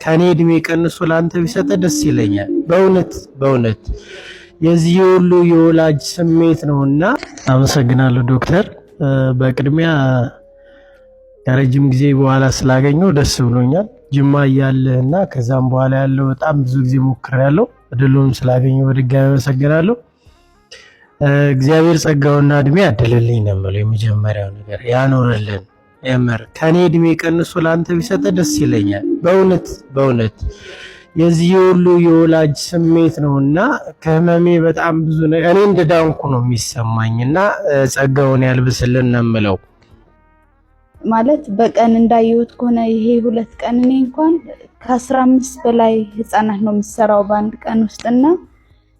ከኔ እድሜ ቀንሶ ላንተ ቢሰጥ ደስ ይለኛል። በእውነት የዚህ ሁሉ የወላጅ ስሜት ነውና አመሰግናለሁ ዶክተር። በቅድሚያ ከረጅም ጊዜ በኋላ ስላገኘው ደስ ብሎኛል። ጅማ እያለህና ከዛም በኋላ ያለው በጣም ብዙ ጊዜ ሞክሬያለሁ። እድሉን ስላገኘው በድጋሚ አመሰግናለሁ። እግዚአብሔር ጸጋውና እድሜ ያድልልኝ ነው የምለው። የመጀመሪያው ነገር ያኖርልን። የምር ከኔ እድሜ ቀንሶ ላንተ ቢሰጥ ደስ ይለኛል። በእውነት የዚህ ሁሉ የወላጅ ስሜት ነውና ከህመሜ በጣም ብዙ ነገር እኔ እንደዳንኩ ነው የሚሰማኝና ጸጋውን ያልብስልን ነው የምለው። ማለት በቀን እንዳየሁት ከሆነ ይሄ 2 ቀን እኔ እንኳን ከ15 በላይ ህፃናት ነው የምሰራው በአንድ ቀን ውስጥና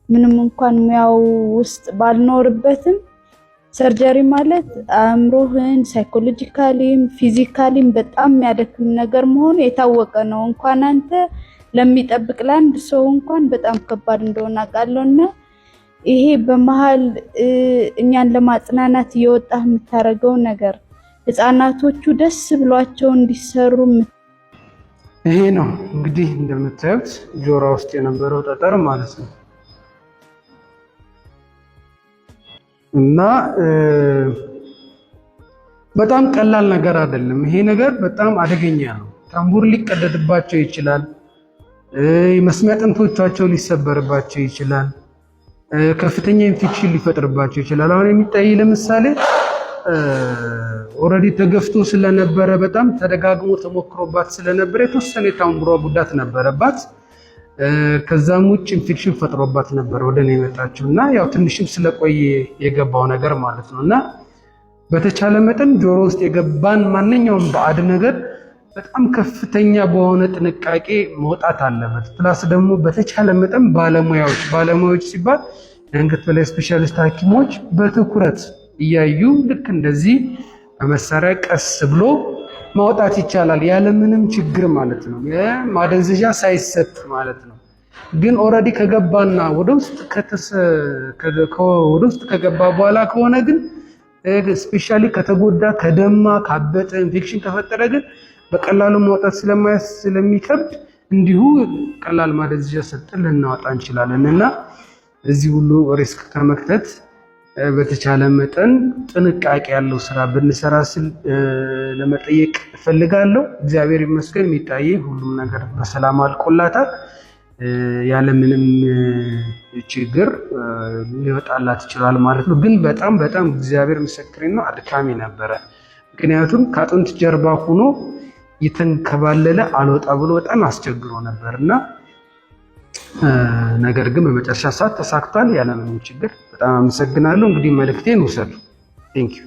ምንም እንኳን ሙያው ውስጥ ባልኖርበትም ሰርጀሪ ማለት አእምሮህን ሳይኮሎጂካሊም ፊዚካሊም በጣም የሚያደክም ነገር መሆኑ የታወቀ ነው። እንኳን አንተ ለሚጠብቅ ለአንድ ሰው እንኳን በጣም ከባድ እንደሆነ አውቃለሁና ይሄ በመሃል እኛን ለማጽናናት እየወጣህ የምታረገው ነገር ህፃናቶቹ ደስ ብሏቸው እንዲሰሩ ይሄ ነው እንግዲህ እንደምታዩት ጆሮ ውስጥ የነበረው ጠጠር ማለት ነው። እና በጣም ቀላል ነገር አይደለም። ይሄ ነገር በጣም አደገኛ ነው። ታምቡር ሊቀደድባቸው ይችላል። የመስሚያ ጥንቶቻቸው ሊሰበርባቸው ይችላል። ከፍተኛ ኢንፌክሽን ሊፈጥርባቸው ይችላል። አሁን የሚታይ ለምሳሌ ኦልሬዲ ተገፍቶ ስለነበረ በጣም ተደጋግሞ ተሞክሮባት ስለነበረ የተወሰነ የታምቡሯ ጉዳት ነበረባት። ከዛም ውጭ ኢንፌክሽን ፈጥሮባት ነበር ወደኔ የመጣችው እና ያው ትንሽም ስለቆየ የገባው ነገር ማለት ነውና በተቻለ መጠን ጆሮ ውስጥ የገባን ማንኛውም ባዕድ ነገር በጣም ከፍተኛ በሆነ ጥንቃቄ መውጣት አለበት። ፕላስ ደግሞ በተቻለ መጠን ባለሙያዎች ሲባል የአንገት በላይ ስፔሻሊስት ሐኪሞች በትኩረት እያዩ ልክ እንደዚህ በመሳሪያ ቀስ ብሎ ማውጣት ይቻላል ያለምንም ችግር ማለት ነው። የማደንዘዣ ሳይሰጥ ማለት ነው። ግን ኦልሬዲ ከገባና ወደ ውስጥ ከገባ በኋላ ከሆነ ግን ስፔሻሊ ከተጎዳ ከደማ ካበጠ ኢንፌክሽን ከፈጠረ ግን በቀላሉ ማውጣት ስለሚከብድ እንዲሁ ቀላል ማደንዘዣ ሰጥተን ልናወጣ እንችላለን እና እዚህ ሁሉ ሪስክ ከመክተት በተቻለ መጠን ጥንቃቄ ያለው ስራ ብንሰራ ስል ለመጠየቅ እፈልጋለሁ። እግዚአብሔር ይመስገን የሚታይ ሁሉም ነገር በሰላም አልቆላታል። ያለ ምንም ችግር ሊወጣላት ይችላል ማለት ነው። ግን በጣም እግዚአብሔር ምስክሬ ነው አድካሚ ነበረ። ምክንያቱም ከአጥንት ጀርባ ሆኖ የተንከባለለ አልወጣ ብሎ በጣም አስቸግሮ ነበርና ነገር ግን በመጨረሻ ሰዓት ተሳክቷል ያለ ምንም ችግር። በጣም አመሰግናለሁ። እንግዲህ መልእክቴን ውሰዱ። ቴንክ ዩ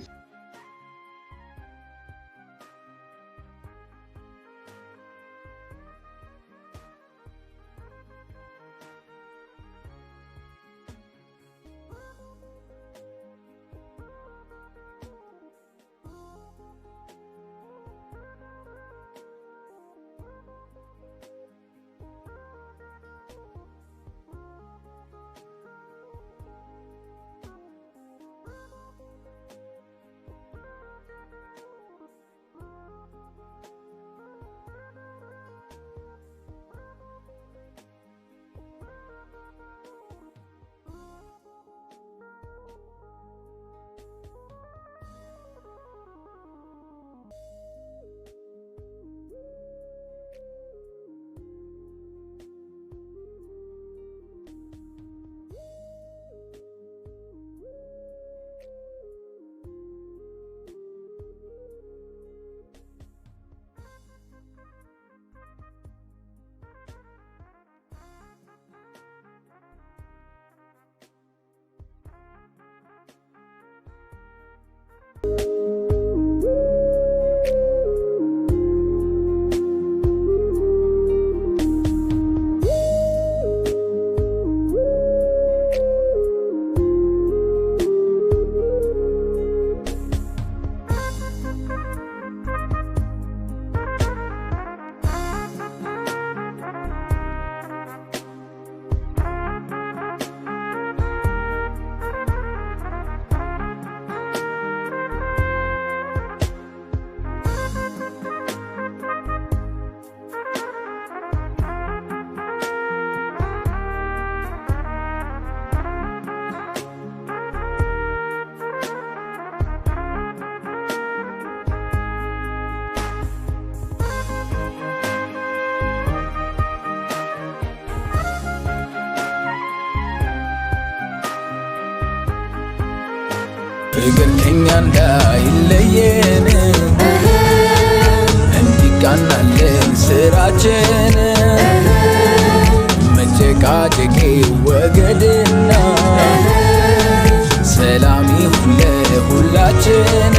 ፍቅር ከኛ እንዳይለየን እንዲቃናልን ስራችን መጨቃጨቄ ወገድና ሰላም ይሁን ለሁላችን